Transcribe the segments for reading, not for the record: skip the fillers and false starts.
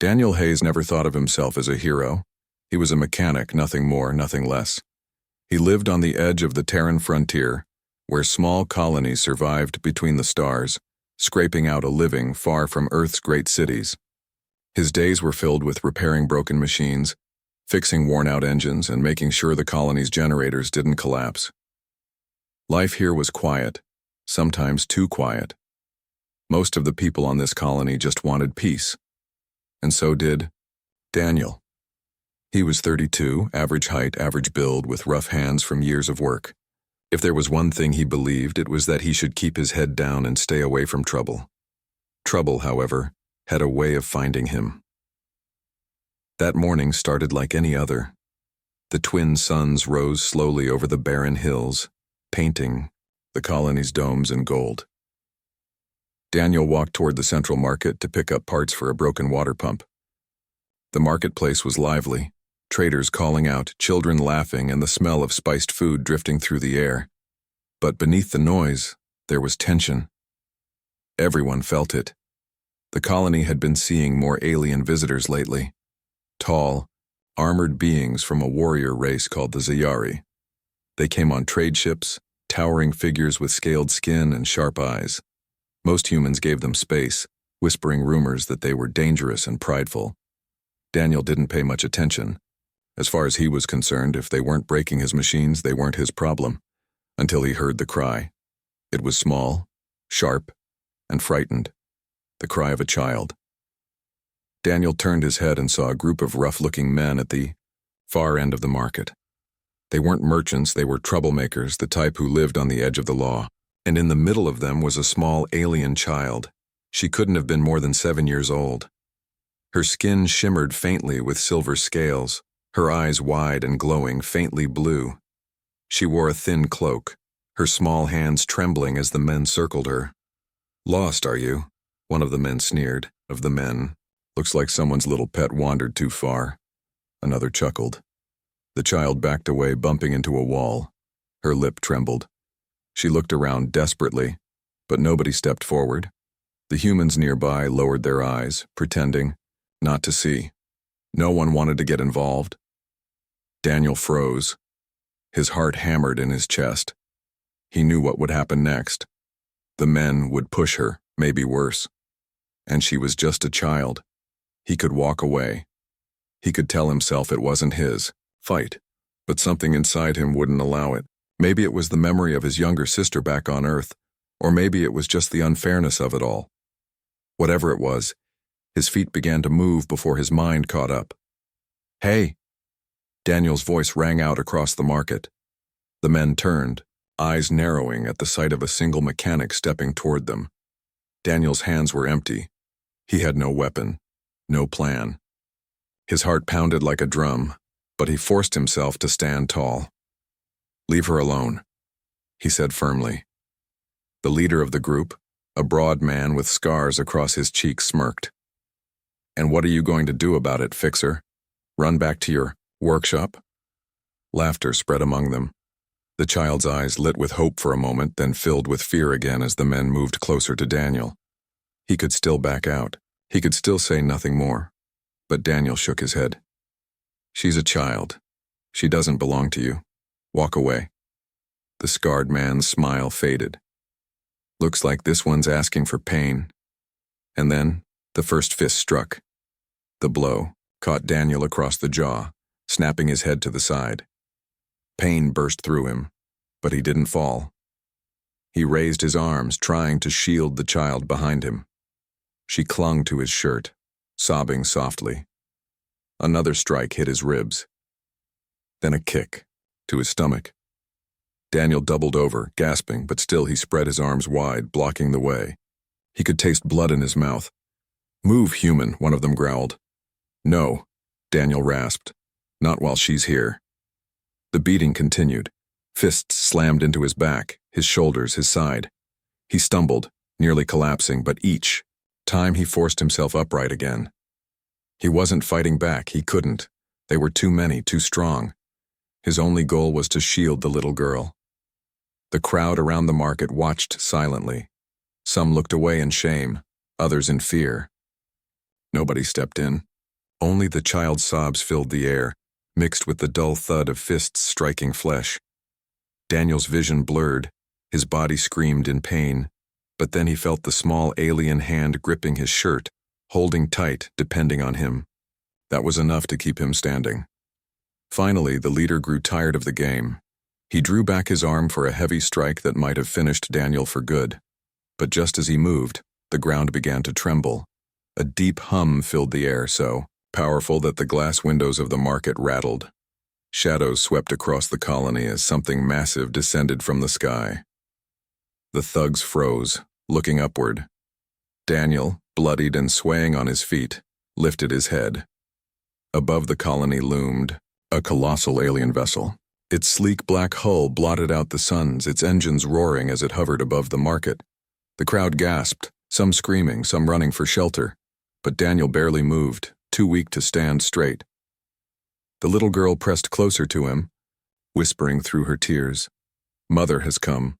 Daniel Hayes never thought of himself as a hero. He was a mechanic, nothing more, nothing less. He lived on the edge of the Terran frontier, where small colonies survived between the stars, scraping out a living far from Earth's great cities. His days were filled with repairing broken machines, fixing worn-out engines, and making sure the colony's generators didn't collapse. Life here was quiet, sometimes too quiet. Most of the people on this colony just wanted peace. And so did Daniel. He was 32, average height, average build, with rough hands from years of work. If there was one thing he believed, it was that he should keep his head down and stay away from trouble. Trouble, however, had a way of finding him. That morning started like any other. The twin suns rose slowly over the barren hills, painting the colony's domes in gold. Daniel walked toward the central market to pick up parts for a broken water pump. The marketplace was lively, traders calling out, children laughing, and the smell of spiced food drifting through the air. But beneath the noise, there was tension. Everyone felt it. The colony had been seeing more alien visitors lately. Tall, armored beings from a warrior race called the Zayari. They came on trade ships, towering figures with scaled skin and sharp eyes. Most humans gave them space, whispering rumors that they were dangerous and prideful. Daniel didn't pay much attention. As far as he was concerned, if they weren't breaking his machines, they weren't his problem, until he heard the cry. It was small, sharp, and frightened, the cry of a child. Daniel turned his head and saw a group of rough-looking men at the far end of the market. They weren't merchants, they were troublemakers, the type who lived on the edge of the law. And in the middle of them was a small alien child. She couldn't have been more than 7 years old. Her skin shimmered faintly with silver scales, her eyes wide and glowing, faintly blue. She wore a thin cloak, her small hands trembling as the men circled her. "Lost, are you?" One of the men sneered. Of the men, "Looks like someone's little pet wandered too far." Another chuckled. The child backed away, bumping into a wall. Her lip trembled. She looked around desperately, but nobody stepped forward. The humans nearby lowered their eyes, pretending not to see. No one wanted to get involved. Daniel froze. His heart hammered in his chest. He knew what would happen next. The men would push her, maybe worse. And she was just a child. He could walk away. He could tell himself it wasn't his fight, but something inside him wouldn't allow it. Maybe it was the memory of his younger sister back on Earth, or maybe it was just the unfairness of it all. Whatever it was, his feet began to move before his mind caught up. "Hey!" Daniel's voice rang out across the market. The men turned, eyes narrowing at the sight of a single mechanic stepping toward them. Daniel's hands were empty. He had no weapon, no plan. His heart pounded like a drum, but he forced himself to stand tall. "Leave her alone," he said firmly. The leader of the group, a broad man with scars across his cheeks, smirked. "And what are you going to do about it, fixer? Run back to your workshop?" Laughter spread among them. The child's eyes lit with hope for a moment, then filled with fear again as the men moved closer to Daniel. He could still back out. He could still say nothing more. But Daniel shook his head. "She's a child. She doesn't belong to you. Walk away." The scarred man's smile faded. "Looks like this one's asking for pain." And then the first fist struck. The blow caught Daniel across the jaw, snapping his head to the side. Pain burst through him, but he didn't fall. He raised his arms, trying to shield the child behind him. She clung to his shirt, sobbing softly. Another strike hit his ribs. Then a kick to his stomach. Daniel doubled over, gasping, but still he spread his arms wide, blocking the way. He could taste blood in his mouth. "Move, human," one of them growled. "No," Daniel rasped. "Not while she's here." The beating continued. Fists slammed into his back, his shoulders, his side. He stumbled, nearly collapsing, but each time he forced himself upright again. He wasn't fighting back, he couldn't. They were too many, too strong. His only goal was to shield the little girl. The crowd around the market watched silently. Some looked away in shame, others in fear. Nobody stepped in. Only the child's sobs filled the air, mixed with the dull thud of fists striking flesh. Daniel's vision blurred, his body screamed in pain, but then he felt the small alien hand gripping his shirt, holding tight, depending on him. That was enough to keep him standing. Finally, the leader grew tired of the game. He drew back his arm for a heavy strike that might have finished Daniel for good. But just as he moved, the ground began to tremble. A deep hum filled the air, so powerful that the glass windows of the market rattled. Shadows swept across the colony as something massive descended from the sky. The thugs froze, looking upward. Daniel, bloodied and swaying on his feet, lifted his head. Above the colony loomed a colossal alien vessel. Its sleek black hull blotted out the suns, its engines roaring as it hovered above the market. The crowd gasped, some screaming, some running for shelter, but Daniel barely moved, too weak to stand straight. The little girl pressed closer to him, whispering through her tears, "Mother has come."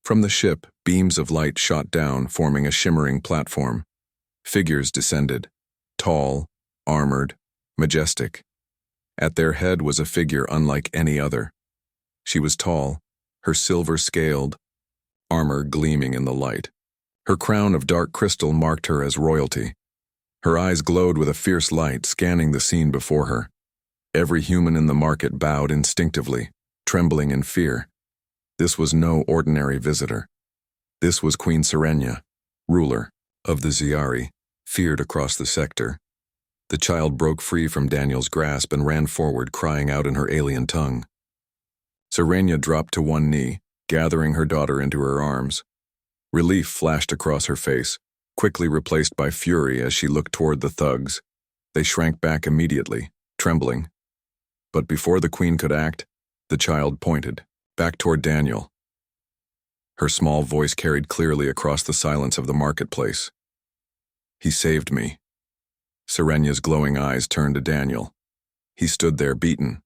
From the ship, beams of light shot down, forming a shimmering platform. Figures descended, tall, armored, majestic. At their head was a figure unlike any other. She was tall, her silver-scaled armor gleaming in the light. Her crown of dark crystal marked her as royalty. Her eyes glowed with a fierce light, scanning the scene before her. Every human in the market bowed instinctively, trembling in fear. This was no ordinary visitor. This was Queen Serenia, ruler of the Ziari, feared across the sector. The child broke free from Daniel's grasp and ran forward, crying out in her alien tongue. Serenia dropped to one knee, gathering her daughter into her arms. Relief flashed across her face, quickly replaced by fury as she looked toward the thugs. They shrank back immediately, trembling. But before the queen could act, the child pointed, back toward Daniel. Her small voice carried clearly across the silence of the marketplace. "He saved me." Serenia's glowing eyes turned to Daniel. He stood there beaten,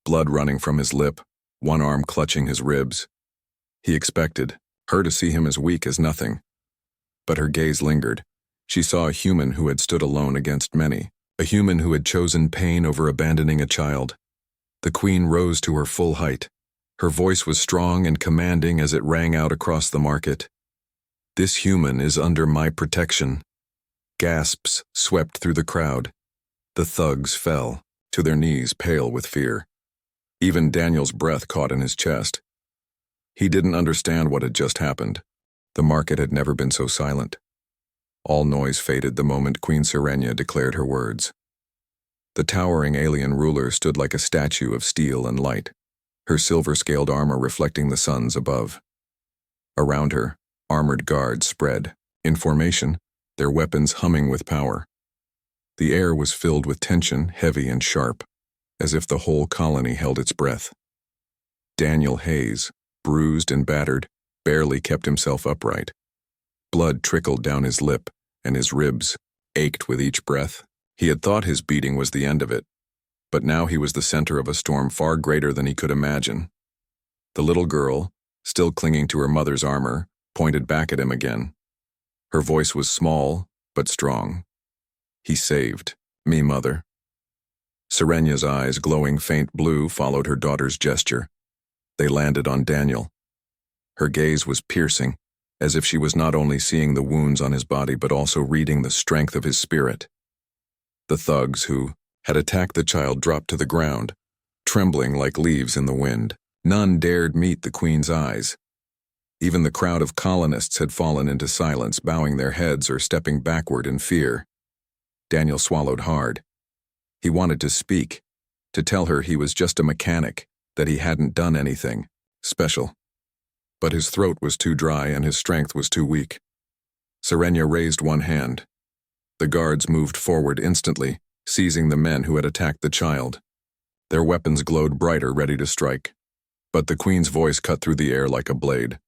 blood running from his lip, one arm clutching his ribs. He expected her to see him as weak as nothing. But her gaze lingered. She saw a human who had stood alone against many, a human who had chosen pain over abandoning a child. The queen rose to her full height. Her voice was strong and commanding as it rang out across the market. "This human is under my protection." Gasps swept through the crowd. The thugs fell, to their knees, pale with fear. Even Daniel's breath caught in his chest. He didn't understand what had just happened. The market had never been so silent. All noise faded the moment Queen Serenia declared her words. The towering alien ruler stood like a statue of steel and light, her silver-scaled armor reflecting the suns above. Around her, armored guards spread, in formation, their weapons humming with power. The air was filled with tension, heavy and sharp, as if the whole colony held its breath. Daniel Hayes, bruised and battered, barely kept himself upright. Blood trickled down his lip, and his ribs ached with each breath. He had thought his beating was the end of it, but now he was the center of a storm far greater than he could imagine. The little girl, still clinging to her mother's armor, pointed back at him again. Her voice was small, but strong. "He saved me, Mother." Serenia's eyes, glowing faint blue, followed her daughter's gesture. They landed on Daniel. Her gaze was piercing, as if she was not only seeing the wounds on his body but also reading the strength of his spirit. The thugs who had attacked the child dropped to the ground, trembling like leaves in the wind. None dared meet the queen's eyes. Even the crowd of colonists had fallen into silence, bowing their heads or stepping backward in fear. Daniel swallowed hard. He wanted to speak, to tell her he was just a mechanic, that he hadn't done anything special. But his throat was too dry and his strength was too weak. Serenia raised one hand. The guards moved forward instantly, seizing the men who had attacked the child. Their weapons glowed brighter, ready to strike. But the queen's voice cut through the air like a blade.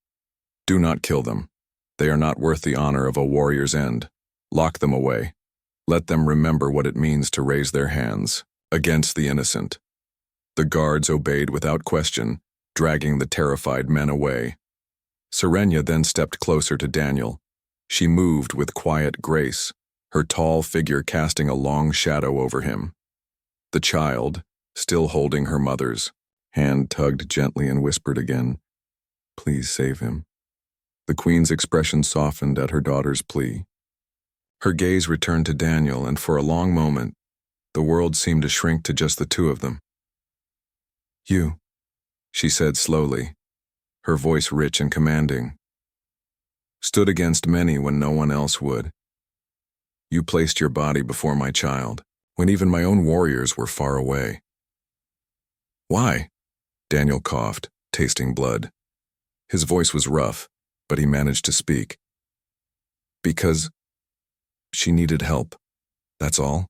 "Do not kill them. They are not worth the honor of a warrior's end. Lock them away. Let them remember what it means to raise their hands against the innocent." The guards obeyed without question, dragging the terrified men away. Serenia then stepped closer to Daniel. She moved with quiet grace, her tall figure casting a long shadow over him. The child, still holding her mother's hand, tugged gently and whispered again, "Please save him." The Queen's expression softened at her daughter's plea. Her gaze returned to Daniel, and for a long moment, the world seemed to shrink to just the two of them. "You," she said slowly, her voice rich and commanding, "stood against many when no one else would. You placed your body before my child, when even my own warriors were far away." "Why?" Daniel coughed, tasting blood. His voice was rough, but he managed to speak. "Because she needed help, that's all."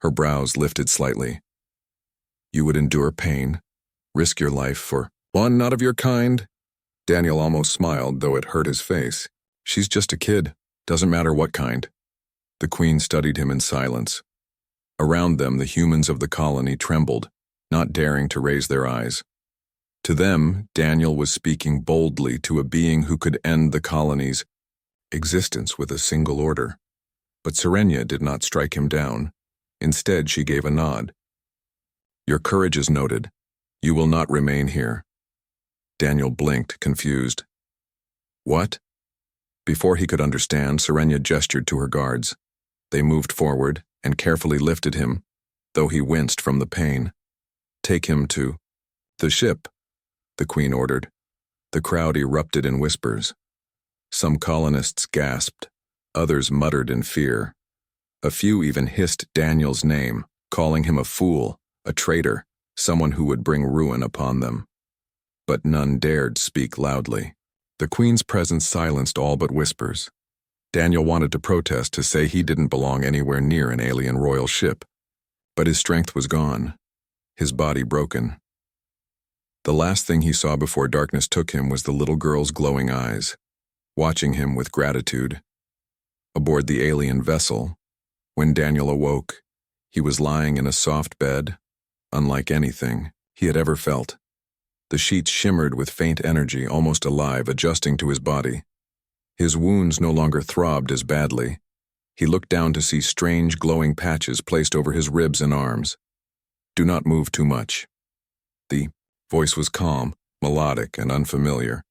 Her brows lifted slightly. "You would endure pain, risk your life for one not of your kind?" Daniel almost smiled, though it hurt his face. "She's just a kid, doesn't matter what kind." The Queen studied him in silence. Around them, the humans of the colony trembled, not daring to raise their eyes. To them, Daniel was speaking boldly to a being who could end the colony's existence with a single order. But Serenia did not strike him down. Instead, she gave a nod. "Your courage is noted. You will not remain here." Daniel blinked, confused. "What?" Before he could understand, Serenia gestured to her guards. They moved forward and carefully lifted him, though he winced from the pain. "Take him to the ship," the Queen ordered. The crowd erupted in whispers. Some colonists gasped. Others muttered in fear. A few even hissed Daniel's name, calling him a fool, a traitor, someone who would bring ruin upon them. But none dared speak loudly. The Queen's presence silenced all but whispers. Daniel wanted to protest, to say he didn't belong anywhere near an alien royal ship. But his strength was gone, his body broken. The last thing he saw before darkness took him was the little girl's glowing eyes, watching him with gratitude. Aboard the alien vessel, when Daniel awoke, he was lying in a soft bed, unlike anything he had ever felt. The sheets shimmered with faint energy, almost alive, adjusting to his body. His wounds no longer throbbed as badly. He looked down to see strange glowing patches placed over his ribs and arms. "Do not move too much." The voice was calm, melodic, and unfamiliar.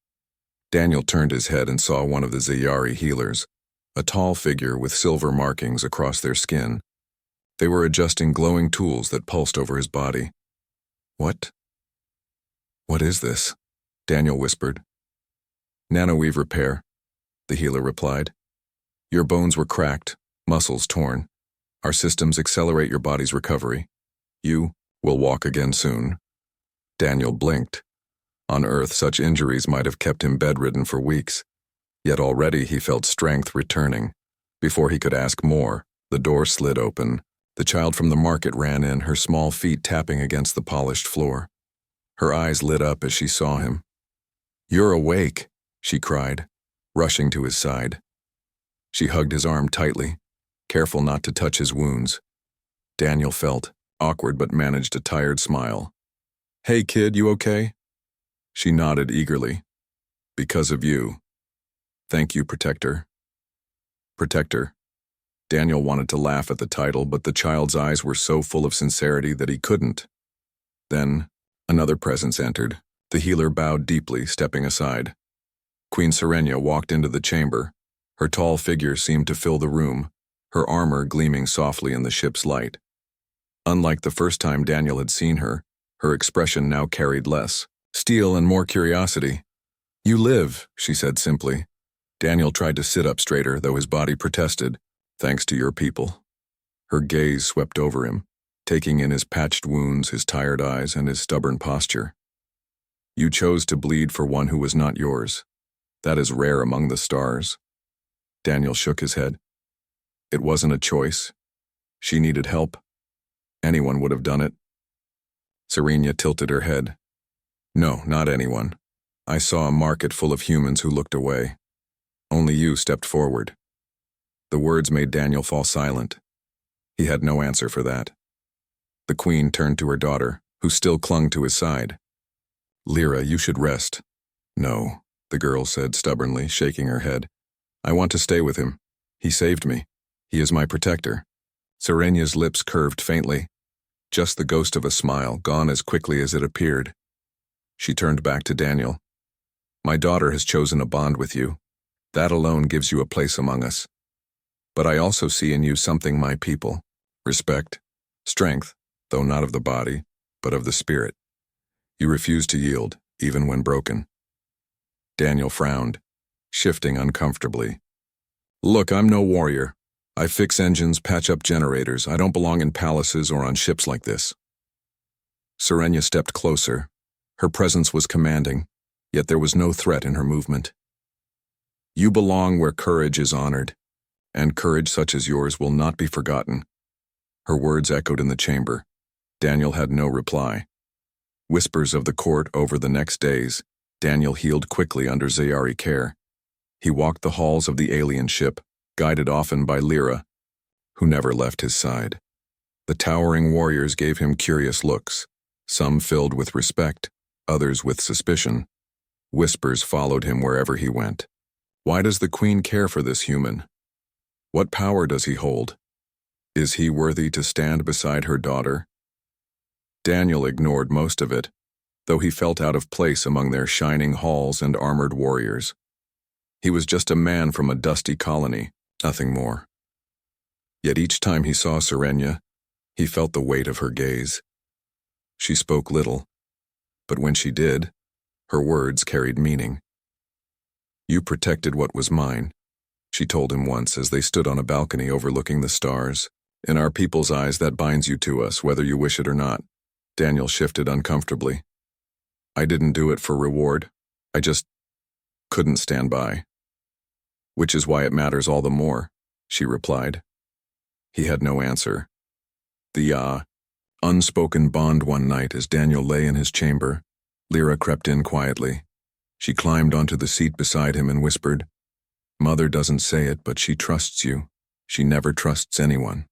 Daniel turned his head and saw one of the Zayari healers, a tall figure with silver markings across their skin. They were adjusting glowing tools that pulsed over his body. What is this?" Daniel whispered. "Nanoweave repair," the healer replied. "Your bones were cracked, muscles torn. Our systems accelerate your body's recovery. You will walk again soon." Daniel blinked. On Earth, such injuries might have kept him bedridden for weeks. Yet already he felt strength returning. Before he could ask more, the door slid open. The child from the market ran in, her small feet tapping against the polished floor. Her eyes lit up as she saw him. "You're awake," she cried, rushing to his side. She hugged his arm tightly, careful not to touch his wounds. Daniel felt awkward but managed a tired smile. "Hey kid, you okay?" She nodded eagerly. "Because of you. Thank you, Protector." Protector. Daniel wanted to laugh at the title, but the child's eyes were so full of sincerity that he couldn't. Then, another presence entered. The healer bowed deeply, stepping aside. Queen Serenia walked into the chamber. Her tall figure seemed to fill the room, her armor gleaming softly in the ship's light. Unlike the first time Daniel had seen her, her expression now carried less steel and more curiosity. "You live," she said simply. Daniel tried to sit up straighter, though his body protested. "Thanks to your people." Her gaze swept over him, taking in his patched wounds, his tired eyes, and his stubborn posture. "You chose to bleed for one who was not yours. That is rare among the stars." Daniel shook his head. "It wasn't a choice. She needed help. Anyone would have done it." Serenia tilted her head. "No, not anyone. I saw a market full of humans who looked away. Only you stepped forward." The words made Daniel fall silent. He had no answer for that. The Queen turned to her daughter, who still clung to his side. "Lyra, you should rest." "No," the girl said stubbornly, shaking her head. "I want to stay with him. He saved me." He is my protector. Serenya's lips curved faintly, just the ghost of a smile, gone as quickly as it appeared. She turned back to Daniel. My daughter has chosen a bond with you. That alone gives you a place among us. But I also see in you something my people. Respect, strength, though not of the body, but of the spirit. You refuse to yield, even when broken. Daniel frowned, shifting uncomfortably. Look, I'm no warrior. I fix engines, patch up generators. I don't belong in palaces or on ships like this. Serenya stepped closer. Her presence was commanding, yet there was no threat in her movement. You belong where courage is honored, and courage such as yours will not be forgotten. Her words echoed in the chamber. Daniel had no reply. Whispers of the court over the next days. Daniel healed quickly under Zayari care. He walked the halls of the alien ship, guided often by Lyra, who never left his side. The towering warriors gave him curious looks, some filled with respect, others with suspicion. Whispers followed him wherever he went. Why does the Queen care for this human? What power does he hold? Is he worthy to stand beside her daughter? Daniel ignored most of it, though he felt out of place among their shining halls and armored warriors. He was just a man from a dusty colony, nothing more. Yet each time he saw Serenya, he felt the weight of her gaze. She spoke little, but when she did, her words carried meaning. You protected what was mine, she told him once as they stood on a balcony overlooking the stars. In our people's eyes, that binds you to us, whether you wish it or not. Daniel shifted uncomfortably. I didn't do it for reward. I just couldn't stand by. Which is why it matters all the more, she replied. He had no answer. The unspoken bond one night as Daniel lay in his chamber. Lyra crept in quietly. She climbed onto the seat beside him and whispered, Mother doesn't say it, but she trusts you. She never trusts anyone.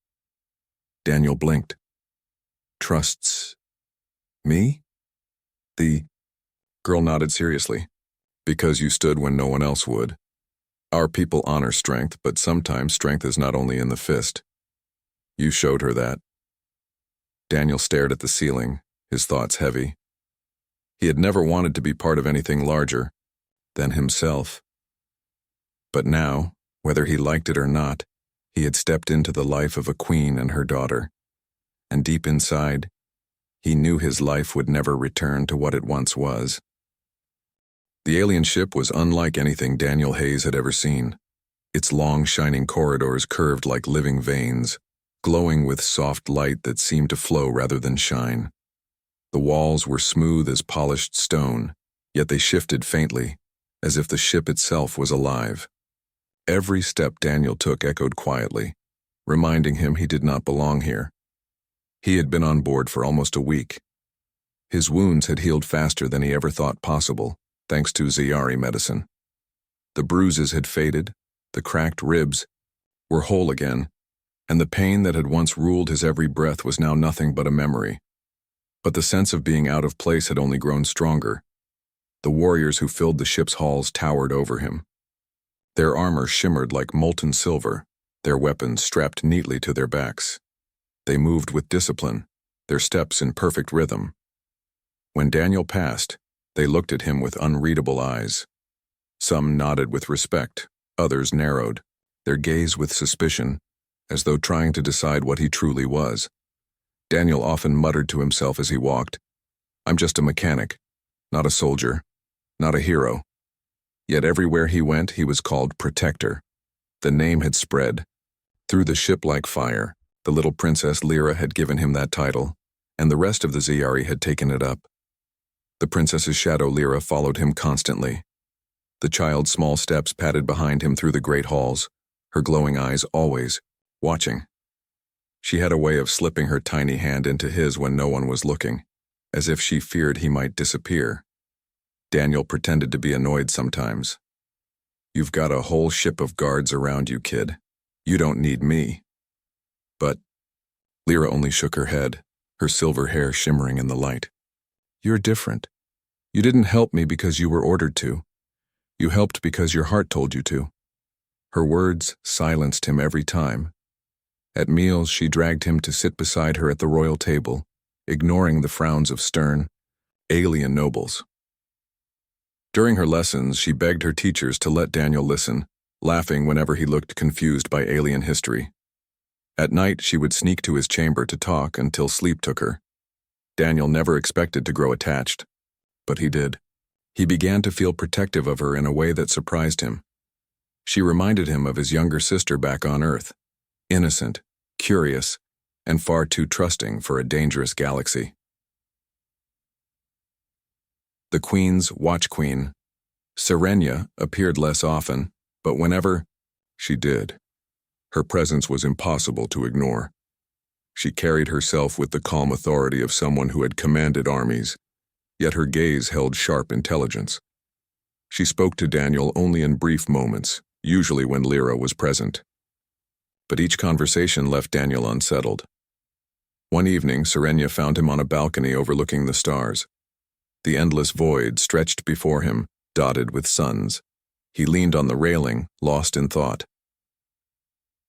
Daniel blinked. Trusts me? The girl nodded seriously. Because you stood when no one else would. Our people honor strength, but sometimes strength is not only in the fist. You showed her that. Daniel stared at the ceiling, his thoughts heavy. He had never wanted to be part of anything larger than himself. But now, whether he liked it or not, he had stepped into the life of a queen and her daughter. And deep inside, he knew his life would never return to what it once was. The alien ship was unlike anything Daniel Hayes had ever seen. Its long, shining corridors curved like living veins, glowing with soft light that seemed to flow rather than shine. The walls were smooth as polished stone, yet they shifted faintly, as if the ship itself was alive. Every step Daniel took echoed quietly, reminding him he did not belong here. He had been on board for almost a week. His wounds had healed faster than he ever thought possible, thanks to Zayari medicine. The bruises had faded, the cracked ribs were whole again, and the pain that had once ruled his every breath was now nothing but a memory. But the sense of being out of place had only grown stronger. The warriors who filled the ship's halls towered over him. Their armor shimmered like molten silver, their weapons strapped neatly to their backs. They moved with discipline, their steps in perfect rhythm. When Daniel passed, they looked at him with unreadable eyes. Some nodded with respect, others narrowed, their gaze with suspicion, as though trying to decide what he truly was. Daniel often muttered to himself as he walked, I'm just a mechanic, not a soldier, not a hero. Yet everywhere he went, he was called Protector. The name had spread. Through the ship like fire, the little princess Lyra had given him that title, and the rest of the Zayari had taken it up. The princess's shadow Lyra followed him constantly. The child's small steps padded behind him through the great halls, her glowing eyes always watching. She had a way of slipping her tiny hand into his when no one was looking, as if she feared he might disappear. Daniel pretended to be annoyed sometimes. You've got a whole ship of guards around you, kid. You don't need me. But Lyra only shook her head, her silver hair shimmering in the light. You're different. You didn't help me because you were ordered to. You helped because your heart told you to. Her words silenced him every time, At meals, she dragged him to sit beside her at the royal table, ignoring the frowns of stern, alien nobles. During her lessons, she begged her teachers to let Daniel listen, laughing whenever he looked confused by alien history. At night, she would sneak to his chamber to talk until sleep took her. Daniel never expected to grow attached, but he did. He began to feel protective of her in a way that surprised him. She reminded him of his younger sister back on Earth, innocent, curious, and far too trusting for a dangerous galaxy. The Queen's Watch Queen, Serenia, appeared less often, but whenever she did, her presence was impossible to ignore. She carried herself with the calm authority of someone who had commanded armies, yet her gaze held sharp intelligence. She spoke to Daniel only in brief moments, usually when Lyra was present. But each conversation left Daniel unsettled. One evening, Serenia found him on a balcony overlooking the stars. The endless void stretched before him, dotted with suns. He leaned on the railing, lost in thought.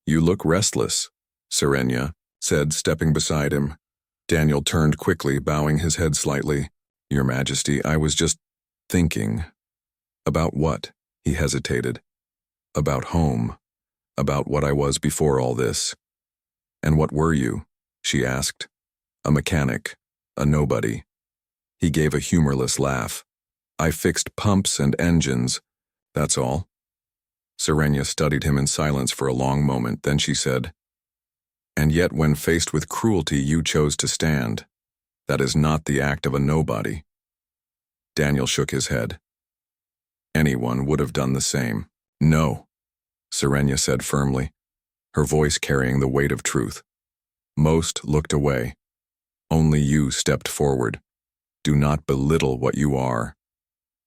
"You look restless," Serenia said, stepping beside him. Daniel turned quickly, bowing his head slightly. "Your Majesty, I was just thinking." "About what?" He hesitated. "About home. About what I was before all this." "And what were you?" she asked. "A mechanic. A nobody." He gave a humorless laugh. "I fixed pumps and engines. That's all." Serenia studied him in silence for a long moment, then she said, "And yet when faced with cruelty you chose to stand. That is not the act of a nobody." Daniel shook his head. "Anyone would have done the same." "No," Serenia said firmly, her voice carrying the weight of truth. "Most looked away. Only you stepped forward. Do not belittle what you are."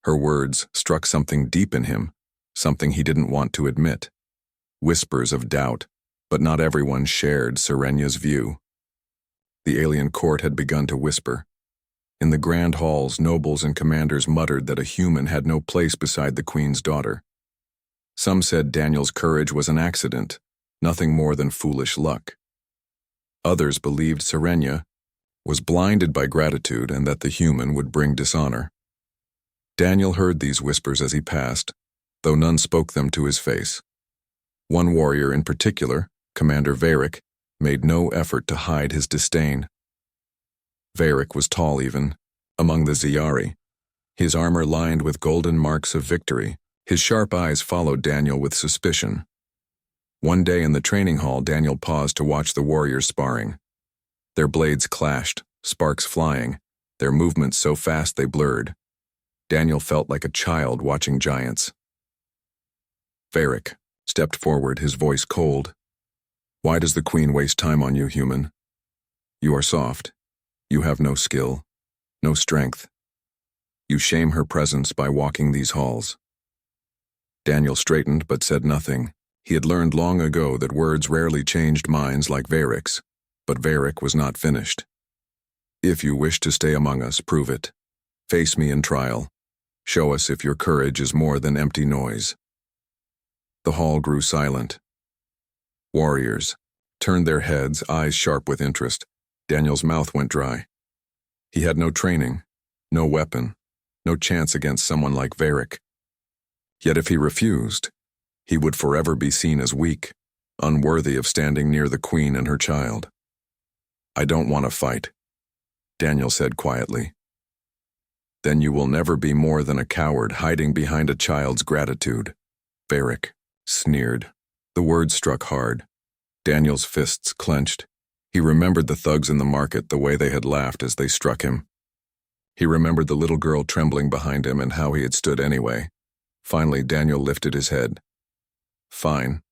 Her words struck something deep in him, something he didn't want to admit. Whispers of doubt, but not everyone shared Serenia's view. The alien court had begun to whisper. In the grand halls, nobles and commanders muttered that a human had no place beside the Queen's daughter. Some said Daniel's courage was an accident, nothing more than foolish luck. Others believed Serenia was blinded by gratitude and that the human would bring dishonor. Daniel heard these whispers as he passed, though none spoke them to his face. One warrior in particular, Commander Varric, made no effort to hide his disdain. Varric was tall even, among the Ziyari, his armor lined with golden marks of victory. His sharp eyes followed Daniel with suspicion. One day in the training hall, Daniel paused to watch the warriors sparring. Their blades clashed, sparks flying, their movements so fast they blurred. Daniel felt like a child watching giants. Varric stepped forward, his voice cold. "Why does the Queen waste time on you, human? You are soft. You have no skill, no strength. You shame her presence by walking these halls." Daniel straightened but said nothing. He had learned long ago that words rarely changed minds like Varric's, but Varric was not finished. "If you wish to stay among us, prove it. Face me in trial. Show us if your courage is more than empty noise." The hall grew silent. Warriors turned their heads, eyes sharp with interest. Daniel's mouth went dry. He had no training, no weapon, no chance against someone like Varric. Yet if he refused, he would forever be seen as weak, unworthy of standing near the Queen and her child. "I don't want to fight," Daniel said quietly. "Then you will never be more than a coward hiding behind a child's gratitude," Varric sneered. The words struck hard. Daniel's fists clenched. He remembered the thugs in the market, the way they had laughed as they struck him. He remembered the little girl trembling behind him and how he had stood anyway. Finally, Daniel lifted his head. "Fine.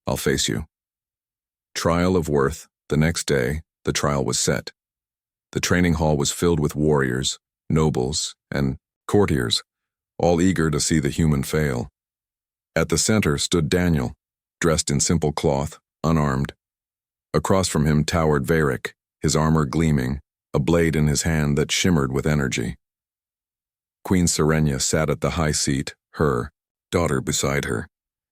I'll face you." Trial of Worth. The next day, the trial was set. The training hall was filled with warriors, nobles, and courtiers, all eager to see the human fail. At the center stood Daniel, dressed in simple cloth, unarmed. Across from him towered Varric, his armor gleaming, a blade in his hand that shimmered with energy. Queen Serenia sat at the high seat, her daughter beside her.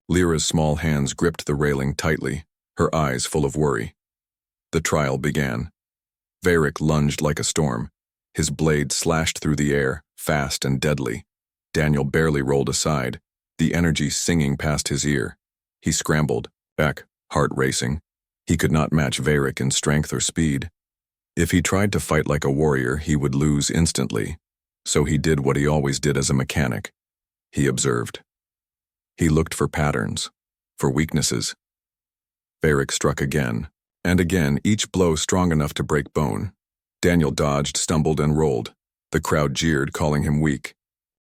Lyra's small hands gripped the railing tightly, her eyes full of worry. The trial began. Varric lunged like a storm. His blade slashed through the air, fast and deadly. Daniel barely rolled aside, the energy singing past his ear. He scrambled, back, heart racing. He could not match Varric in strength or speed. If he tried to fight like a warrior, he would lose instantly. So he did what he always did as a mechanic. He observed. He looked for patterns, for weaknesses. Varric struck again, and again, each blow strong enough to break bone. Daniel dodged, stumbled, and rolled. The crowd jeered, calling him weak.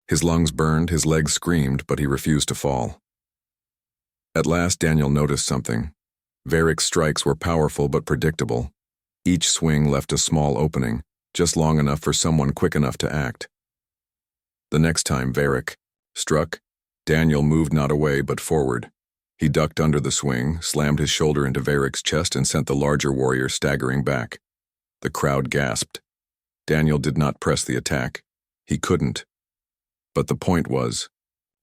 His lungs burned, his legs screamed, but he refused to fall. At last, Daniel noticed something. Varric's strikes were powerful but predictable. Each swing left a small opening, just long enough for someone quick enough to act. The next time Varric struck, Daniel moved not away but forward. He ducked under the swing, slammed his shoulder into Varric's chest, and sent the larger warrior staggering back. The crowd gasped. Daniel did not press the attack. He couldn't. But the point was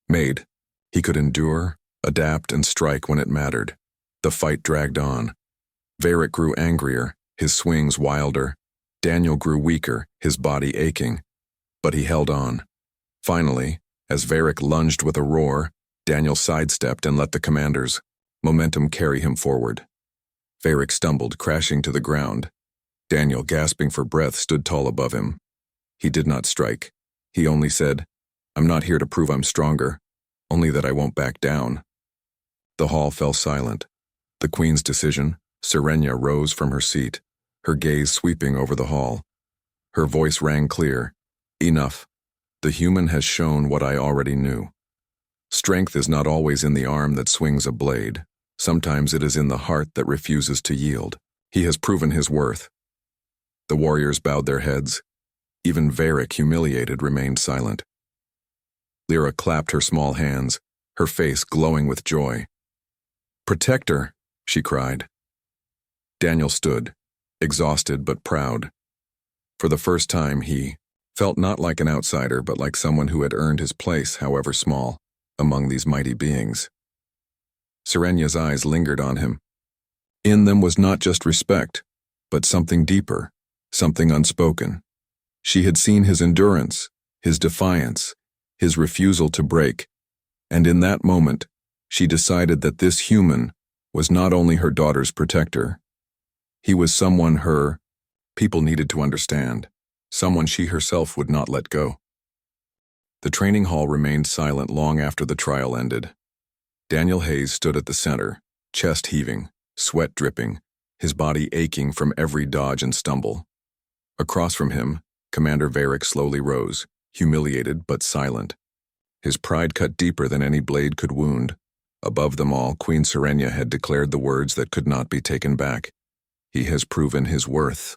made. He could endure, adapt, and strike when it mattered. The fight dragged on. Varric grew angrier, his swings wilder. Daniel grew weaker, his body aching. But he held on. Finally, as Varric lunged with a roar, Daniel sidestepped and let the commander's momentum carry him forward. Varric stumbled, crashing to the ground. Daniel, gasping for breath, stood tall above him. He did not strike. He only said, "I'm not here to prove I'm stronger, only that I won't back down." The hall fell silent. The Queen's decision, Serenia rose from her seat, her gaze sweeping over the hall. Her voice rang clear. "Enough. The human has shown what I already knew. Strength is not always in the arm that swings a blade. Sometimes it is in the heart that refuses to yield. He has proven his worth." The warriors bowed their heads. Even Varric, humiliated, remained silent. Lyra clapped her small hands, her face glowing with joy. "Protector," she cried. Daniel stood, exhausted but proud. For the first time, he felt not like an outsider, but like someone who had earned his place, however small, among these mighty beings. Serenia's eyes lingered on him. In them was not just respect, but something deeper, something unspoken. She had seen his endurance, his defiance, his refusal to break, and in that moment, she decided that this human was not only her daughter's protector. He was someone her people needed to understand, someone she herself would not let go. The training hall remained silent long after the trial ended. Daniel Hayes stood at the center, chest heaving, sweat dripping, his body aching from every dodge and stumble. Across from him, Commander Varric slowly rose, humiliated but silent. His pride cut deeper than any blade could wound. Above them all, Queen Serenia had declared the words that could not be taken back. "He has proven his worth."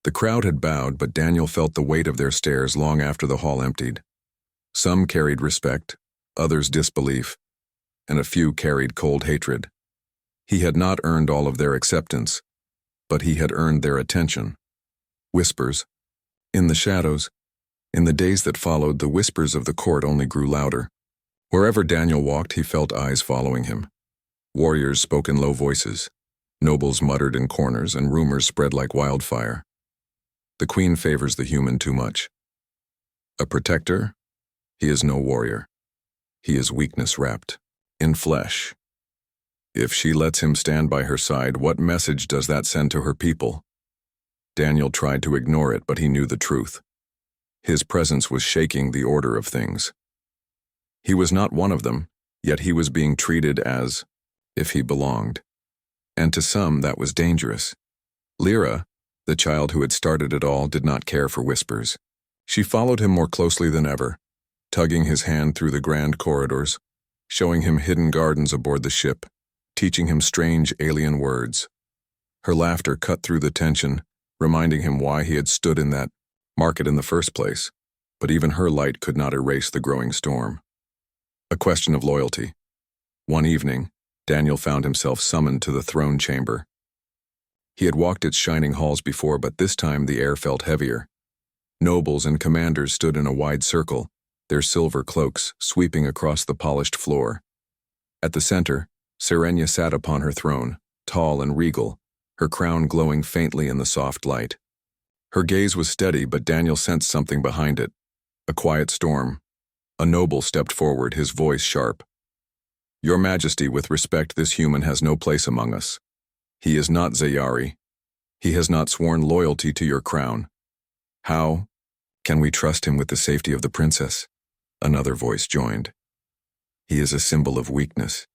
The crowd had bowed, but Daniel felt the weight of their stares long after the hall emptied. Some carried respect, others disbelief, and a few carried cold hatred. He had not earned all of their acceptance, but he had earned their attention. Whispers. In the shadows, in the days that followed, the whispers of the court only grew louder. Wherever Daniel walked, he felt eyes following him. Warriors spoke in low voices. Nobles muttered in corners, and rumors spread like wildfire. The Queen favors the human too much. A protector? He is no warrior. He is weakness wrapped in flesh. If she lets him stand by her side, what message does that send to her people? Daniel tried to ignore it, but he knew the truth. His presence was shaking the order of things. He was not one of them, yet he was being treated as if he belonged. And to some, that was dangerous. Lyra, the child who had started it all, did not care for whispers. She followed him more closely than ever, tugging his hand through the grand corridors, showing him hidden gardens aboard the ship, teaching him strange alien words. Her laughter cut through the tension, reminding him why he had stood in that market in the first place, but even her light could not erase the growing storm. A question of loyalty. One evening, Daniel found himself summoned to the throne chamber. He had walked its shining halls before, but this time the air felt heavier. Nobles and commanders stood in a wide circle, their silver cloaks sweeping across the polished floor. At the center, Serenia sat upon her throne, tall and regal, her crown glowing faintly in the soft light. Her gaze was steady, but Daniel sensed something behind it. A quiet storm. A noble stepped forward, his voice sharp. "Your Majesty, with respect, this human has no place among us. He is not Zayari. He has not sworn loyalty to your crown. How can we trust him with the safety of the princess?" Another voice joined. "He is a symbol of weakness.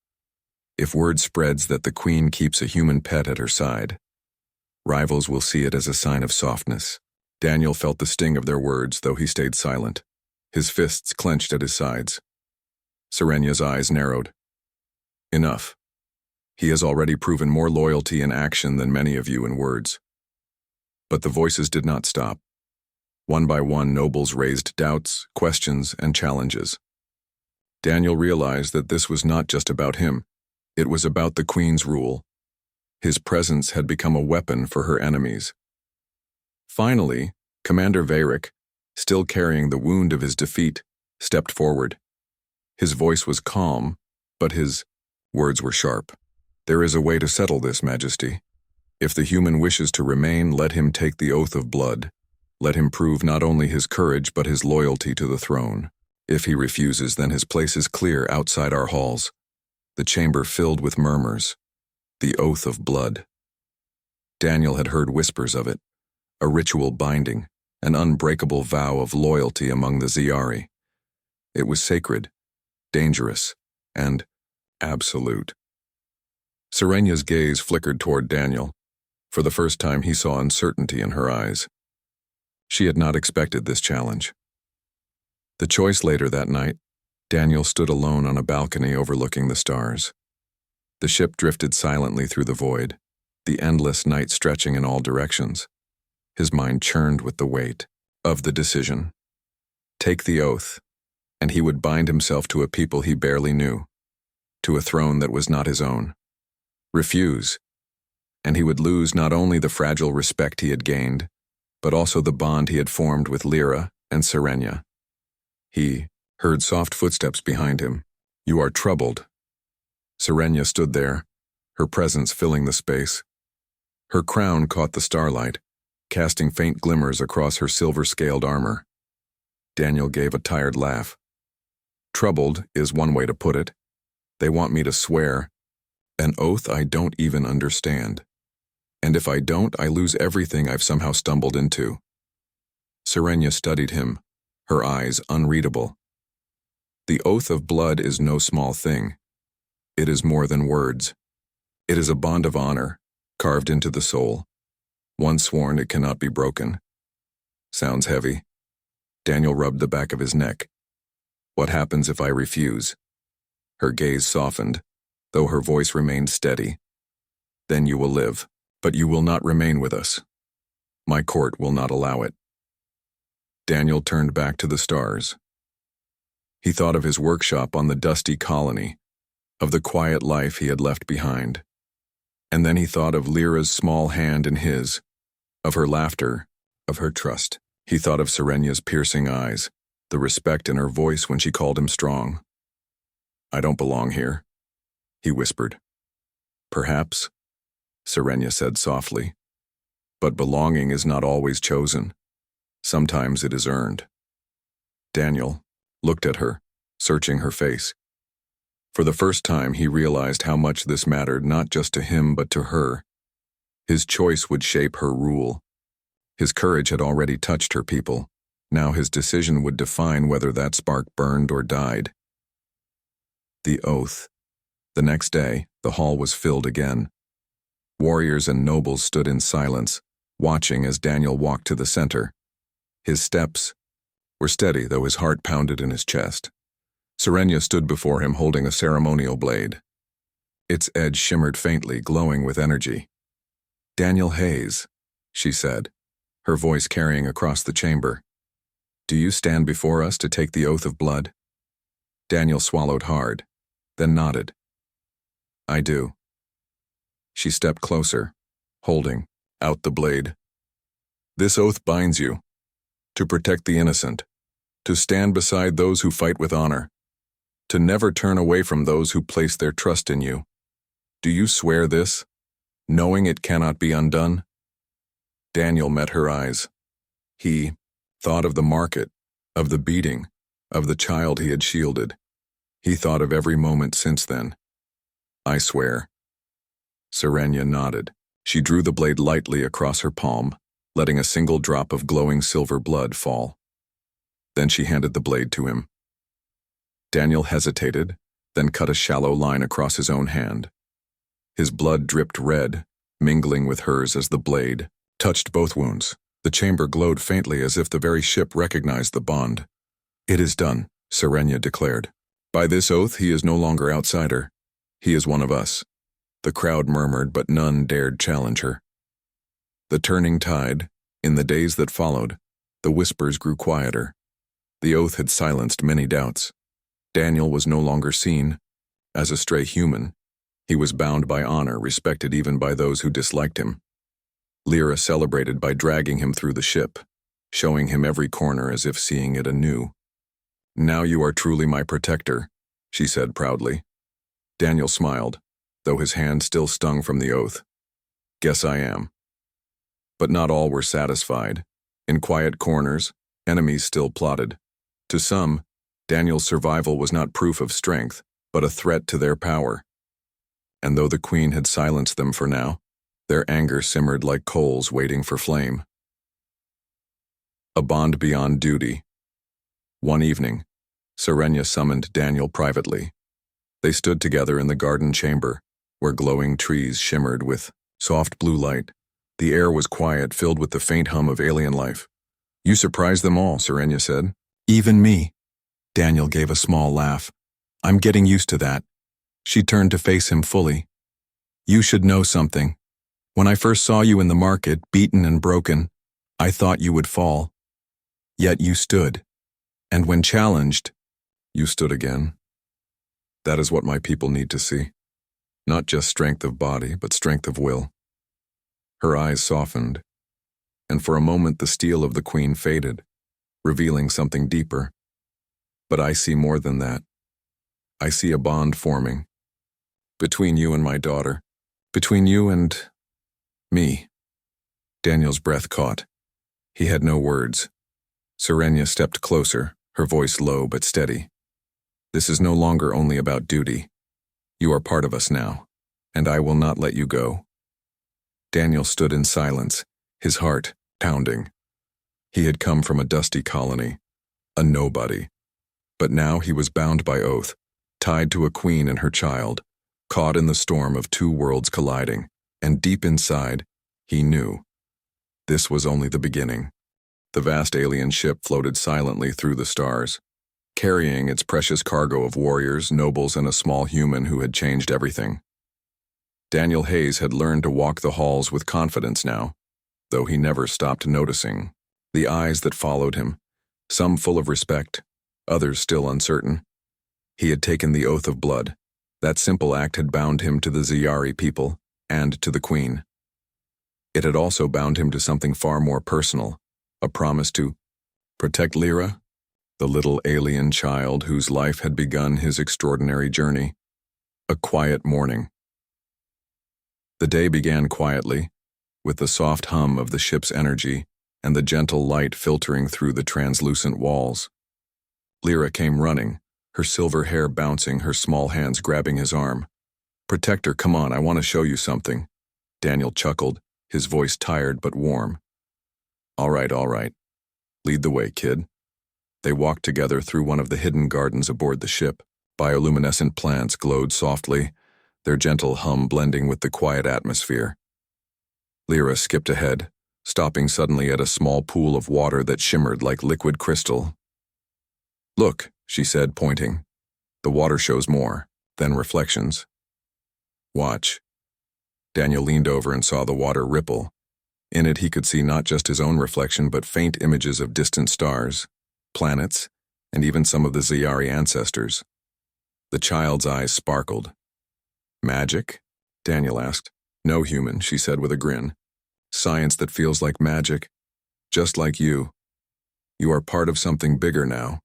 If word spreads that the queen keeps a human pet at her side, rivals will see it as a sign of softness." Daniel felt the sting of their words, though he stayed silent. His fists clenched at his sides. Serenya's eyes narrowed. "Enough. He has already proven more loyalty in action than many of you in words." But the voices did not stop. One by one, nobles raised doubts, questions, and challenges. Daniel realized that this was not just about him. It was about the Queen's rule. His presence had become a weapon for her enemies. Finally, Commander Veyric, still carrying the wound of his defeat, stepped forward. His voice was calm, but his words were sharp. "There is a way to settle this, Majesty. If the human wishes to remain, let him take the oath of blood. Let him prove not only his courage but his loyalty to the throne. If he refuses, then his place is clear outside our halls." The chamber filled with murmurs. The oath of blood. Daniel had heard whispers of it, a ritual binding, an unbreakable vow of loyalty among the Ziyari. It was sacred, dangerous, and absolute. Serenya's gaze flickered toward Daniel. For the first time, he saw uncertainty in her eyes. She had not expected this challenge. The choice later that night, Daniel stood alone on a balcony overlooking the stars. The ship drifted silently through the void, the endless night stretching in all directions. His mind churned with the weight of the decision. Take the oath, and he would bind himself to a people he barely knew, to a throne that was not his own. Refuse, and he would lose not only the fragile respect he had gained, but also the bond he had formed with Lyra and Serenya. He heard soft footsteps behind him. "You are troubled." Serenya stood there, her presence filling the space. Her crown caught the starlight, casting faint glimmers across her silver-scaled armor. Daniel gave a tired laugh. "Troubled is one way to put it. They want me to swear an oath I don't even understand. And if I don't, I lose everything I've somehow stumbled into." Serenya studied him, her eyes unreadable. "The oath of blood is no small thing. It is more than words. It is a bond of honor, carved into the soul. Once sworn, it cannot be broken." Sounds heavy. Daniel rubbed the back of his neck. "What happens if I refuse?" Her gaze softened, though her voice remained steady. "Then you will live, but you will not remain with us. My court will not allow it." Daniel turned back to the stars. He thought of his workshop on the dusty colony, of the quiet life he had left behind. And then he thought of Lyra's small hand in his, of her laughter, of her trust. He thought of Serenya's piercing eyes, the respect in her voice when she called him strong. "I don't belong here," he whispered. "Perhaps," Serenya said softly, "but belonging is not always chosen. Sometimes it is earned." Daniel looked at her, searching her face. For the first time, he realized how much this mattered not just to him but to her. His choice would shape her rule. His courage had already touched her people. Now his decision would define whether that spark burned or died. The oath. The next day, the hall was filled again. Warriors and nobles stood in silence, watching as Daniel walked to the center. His steps were steady, though his heart pounded in his chest. Serenya stood before him holding a ceremonial blade. Its edge shimmered faintly, glowing with energy. "Daniel Hayes," she said, her voice carrying across the chamber. "Do you stand before us to take the oath of blood?" Daniel swallowed hard, then nodded. "I do." She stepped closer, holding out the blade. "This oath binds you, to protect the innocent, to stand beside those who fight with honor, to never turn away from those who place their trust in you. Do you swear this?" knowing it cannot be undone? Daniel met her eyes. He thought of the market, of the beating, of the child he had shielded. He thought of every moment since then. I swear. Serenia nodded. She drew the blade lightly across her palm, letting a single drop of glowing silver blood fall. Then she handed the blade to him. Daniel hesitated, then cut a shallow line across his own hand. His blood dripped red, mingling with hers as the blade touched both wounds. The chamber glowed faintly as if the very ship recognized the bond. "It is done," Serenia declared. "By this oath, he is no longer outsider. He is one of us." The crowd murmured, but none dared challenge her. The turning tide, in the days that followed, the whispers grew quieter. The oath had silenced many doubts. Daniel was no longer seen as a stray human. He was bound by honor, respected even by those who disliked him. Lyra celebrated by dragging him through the ship, showing him every corner as if seeing it anew. "Now you are truly my protector," she said proudly. Daniel smiled, though his hand still stung from the oath. "Guess I am." But not all were satisfied. In quiet corners, enemies still plotted. To some, Daniel's survival was not proof of strength, but a threat to their power. And though the Queen had silenced them for now, their anger simmered like coals waiting for flame. A bond beyond duty. One evening, Serenia summoned Daniel privately. They stood together in the garden chamber, where glowing trees shimmered with soft blue light. The air was quiet, filled with the faint hum of alien life. "You surprised them all," Serenia said. "Even me." Daniel gave a small laugh. "I'm getting used to that." She turned to face him fully. "You should know something. When I first saw you in the market, beaten and broken, I thought you would fall. Yet you stood. And when challenged, you stood again. That is what my people need to see. Not just strength of body, but strength of will." Her eyes softened, and for a moment the steel of the Queen faded, revealing something deeper. "But I see more than that. I see a bond forming. Between you and my daughter. Between you and me." Daniel's breath caught. He had no words. Serenia stepped closer, her voice low but steady. "This is no longer only about duty. You are part of us now, and I will not let you go." Daniel stood in silence, his heart pounding. He had come from a dusty colony, a nobody. But now he was bound by oath, tied to a queen and her child, caught in the storm of two worlds colliding, and deep inside, he knew. This was only the beginning. The vast alien ship floated silently through the stars, carrying its precious cargo of warriors, nobles, and a small human who had changed everything. Daniel Hayes had learned to walk the halls with confidence now, though he never stopped noticing the eyes that followed him, some full of respect, others still uncertain. He had taken the oath of blood. That simple act had bound him to the Ziyari people and to the Queen. It had also bound him to something far more personal, a promise to protect Lyra, the little alien child whose life had begun his extraordinary journey. A quiet morning. The day began quietly, with the soft hum of the ship's energy and the gentle light filtering through the translucent walls. Lyra came running, her silver hair bouncing, her small hands grabbing his arm. "Protector, come on, I want to show you something." Daniel chuckled, his voice tired but warm. All right. Lead the way, kid." They walked together through one of the hidden gardens aboard the ship. Bioluminescent plants glowed softly, their gentle hum blending with the quiet atmosphere. Lyra skipped ahead, stopping suddenly at a small pool of water that shimmered like liquid crystal. "Look," she said, pointing. "The water shows more, then reflections." "Watch." Daniel leaned over and saw the water ripple. In it he could see not just his own reflection but faint images of distant stars, planets, and even some of the Ziyari ancestors. The child's eyes sparkled. "Magic?" Daniel asked. "No, human," she said with a grin. "Science that feels like magic. Just like you. You are part of something bigger now."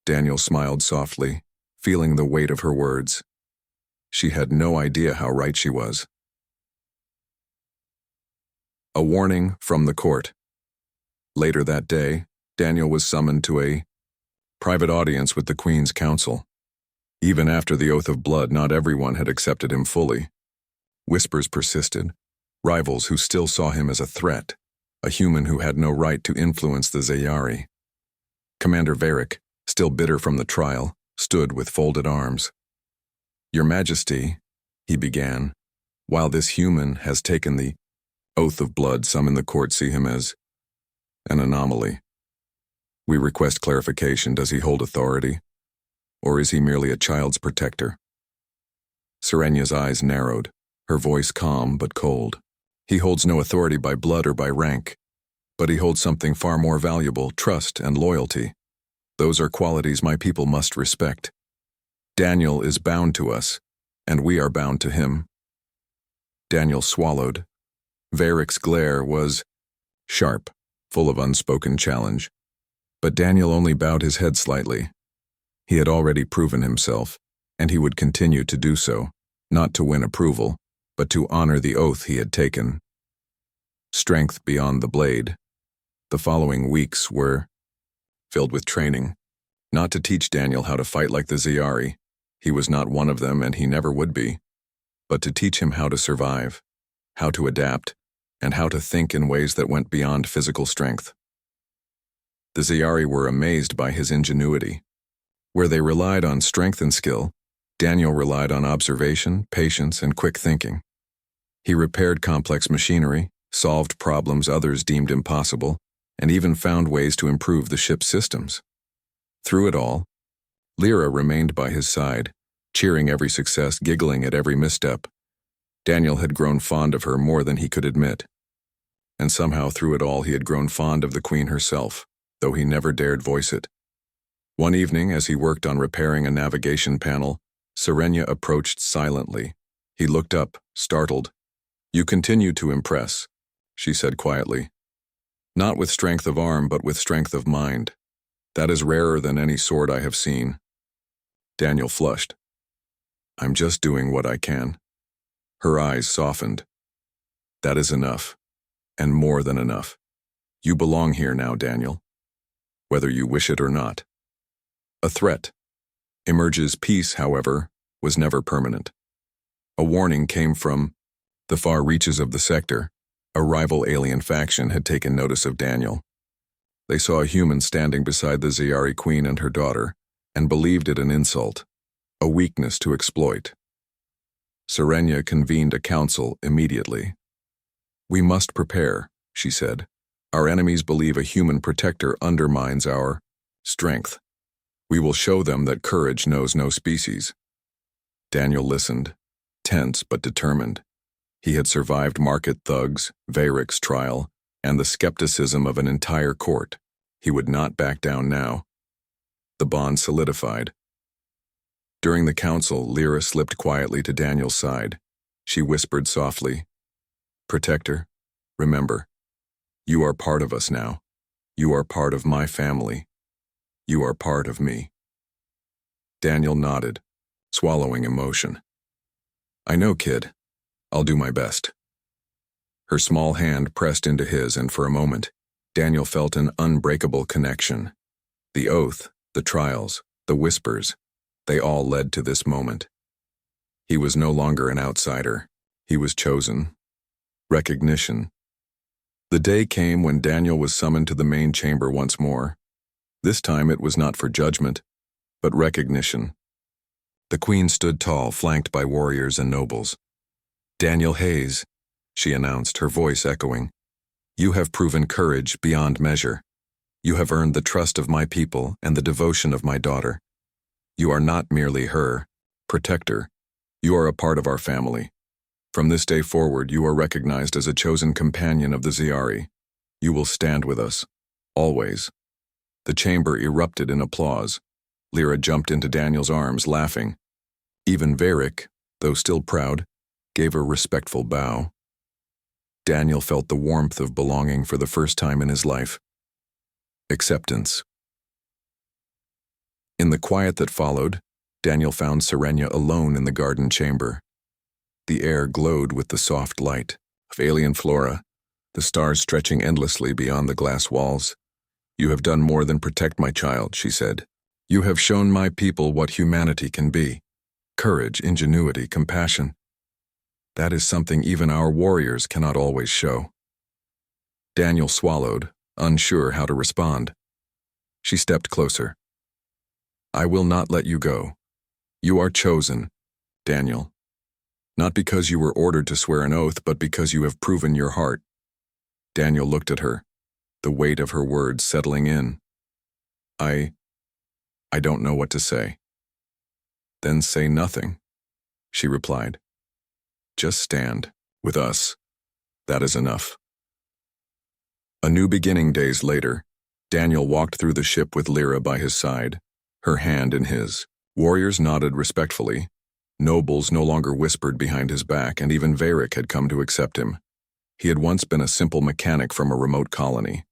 Daniel smiled softly, feeling the weight of her words. She had no idea how right she was. A warning from the court. Later that day, Daniel was summoned to a private audience with the Queen's council. Even after the oath of blood, not everyone had accepted him fully. Whispers persisted, rivals who still saw him as a threat, a human who had no right to influence the Zayari. Commander Varric, still bitter from the trial, stood with folded arms. "Your Majesty," he began, "while this human has taken the oath of blood, some in the court see him as an anomaly. We request clarification. Does he hold authority? Or is he merely a child's protector?" Serenya's eyes narrowed, her voice calm but cold. "He holds no authority by blood or by rank, but he holds something far more valuable: trust and loyalty. Those are qualities my people must respect. Daniel is bound to us, and we are bound to him." Daniel swallowed. Varric's glare was sharp, full of unspoken challenge. But Daniel only bowed his head slightly. He had already proven himself, and he would continue to do so, not to win approval, but to honor the oath he had taken. Strength beyond the blade. The following weeks were filled with training, not to teach Daniel how to fight like the Zayari. He was not one of them, and he never would be, but to teach him how to survive, how to adapt, and how to think in ways that went beyond physical strength. The Zayari were amazed by his ingenuity. Where they relied on strength and skill, Daniel relied on observation, patience, and quick thinking. He repaired complex machinery, solved problems others deemed impossible, and even found ways to improve the ship's systems. Through it all, Lyra remained by his side, cheering every success, giggling at every misstep. Daniel had grown fond of her more than he could admit. And somehow through it all he had grown fond of the Queen herself, though he never dared voice it. One evening, as he worked on repairing a navigation panel, Serenya approached silently. He looked up, startled. "You continue to impress," she said quietly. "Not with strength of arm, but with strength of mind. That is rarer than any sword I have seen." Daniel flushed. "I'm just doing what I can." Her eyes softened. "That is enough, and more than enough. You belong here now, Daniel, whether you wish it or not." A threat emerges. Peace, however, was never permanent. A warning came from the far reaches of the sector. A rival alien faction had taken notice of Daniel. They saw a human standing beside the Zayari Queen and her daughter, and believed it an insult, a weakness to exploit. Serenya convened a council immediately. "We must prepare," she said. "Our enemies believe a human protector undermines our strength. We will show them that courage knows no species." Daniel listened, tense but determined. He had survived market thugs, Varric's trial, and the skepticism of an entire court. He would not back down now. The bond solidified. During the council, Lyra slipped quietly to Daniel's side. She whispered softly, "Protector, remember, you are part of us now. You are part of my family. You are part of me." Daniel nodded, swallowing emotion. "I know, kid. I'll do my best." Her small hand pressed into his, and for a moment, Daniel felt an unbreakable connection. The oath, the trials, the whispers, they all led to this moment. He was no longer an outsider. He was chosen. Recognition. The day came when Daniel was summoned to the main chamber once more. This time it was not for judgment, but recognition. The Queen stood tall, flanked by warriors and nobles. "Daniel Hayes," she announced, her voice echoing, "you have proven courage beyond measure. You have earned the trust of my people and the devotion of my daughter. You are not merely her protector. You are a part of our family. From this day forward, you are recognized as a chosen companion of the Zayari. You will stand with us, always." The chamber erupted in applause. Lyra jumped into Daniel's arms, laughing. Even Varric, though still proud, gave a respectful bow. Daniel felt the warmth of belonging for the first time in his life. Acceptance. In the quiet that followed, Daniel found Serenya alone in the garden chamber. The air glowed with the soft light of alien flora, the stars stretching endlessly beyond the glass walls. "You have done more than protect my child," she said. "You have shown my people what humanity can be. Courage, ingenuity, compassion. That is something even our warriors cannot always show." Daniel swallowed, unsure how to respond. She stepped closer. "I will not let you go. You are chosen, Daniel. Not because you were ordered to swear an oath, but because you have proven your heart." Daniel looked at her, the weight of her words settling in. I don't know what to say." "Then say nothing," she replied. "Just stand with us. That is enough." A new beginning days later, Daniel walked through the ship with Lyra by his side, her hand in his. Warriors nodded respectfully. Nobles no longer whispered behind his back, and even Varric had come to accept him. He had once been a simple mechanic from a remote colony.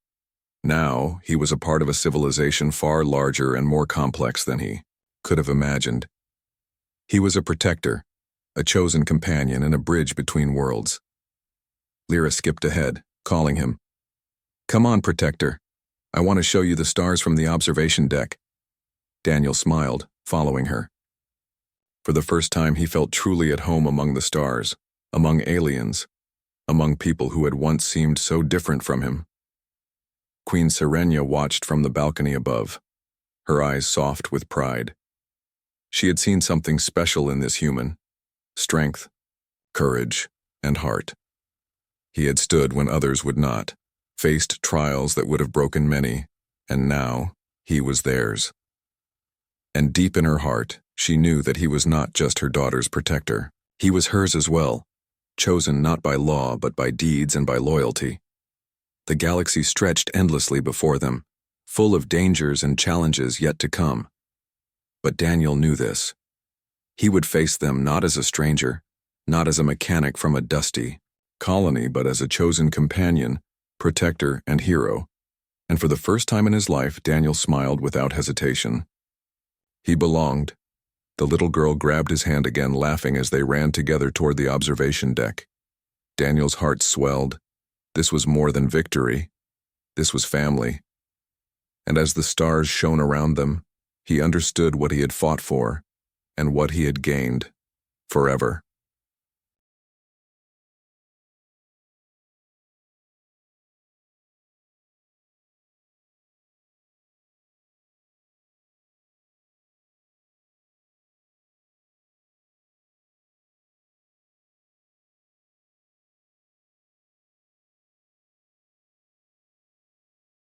Now, he was a part of a civilization far larger and more complex than he could have imagined. He was a protector, a chosen companion, and a bridge between worlds. Lyra skipped ahead, calling him. "Come on, Protector. I want to show you the stars from the observation deck." Daniel smiled, following her. For the first time, he felt truly at home among the stars, among aliens, among people who had once seemed so different from him. Queen Serenia watched from the balcony above, her eyes soft with pride. She had seen something special in this human: strength, courage, and heart. He had stood when others would not, faced trials that would have broken many, and now he was theirs. And deep in her heart, she knew that he was not just her daughter's protector. He was hers as well, chosen not by law but by deeds and by loyalty. The galaxy stretched endlessly before them, full of dangers and challenges yet to come. But Daniel knew this. He would face them not as a stranger, not as a mechanic from a dusty colony, but as a chosen companion, protector, and hero. And for the first time in his life, Daniel smiled without hesitation. He belonged. The little girl grabbed his hand again, laughing as they ran together toward the observation deck. Daniel's heart swelled. This was more than victory. This was family. And as the stars shone around them, he understood what he had fought for and what he had gained forever.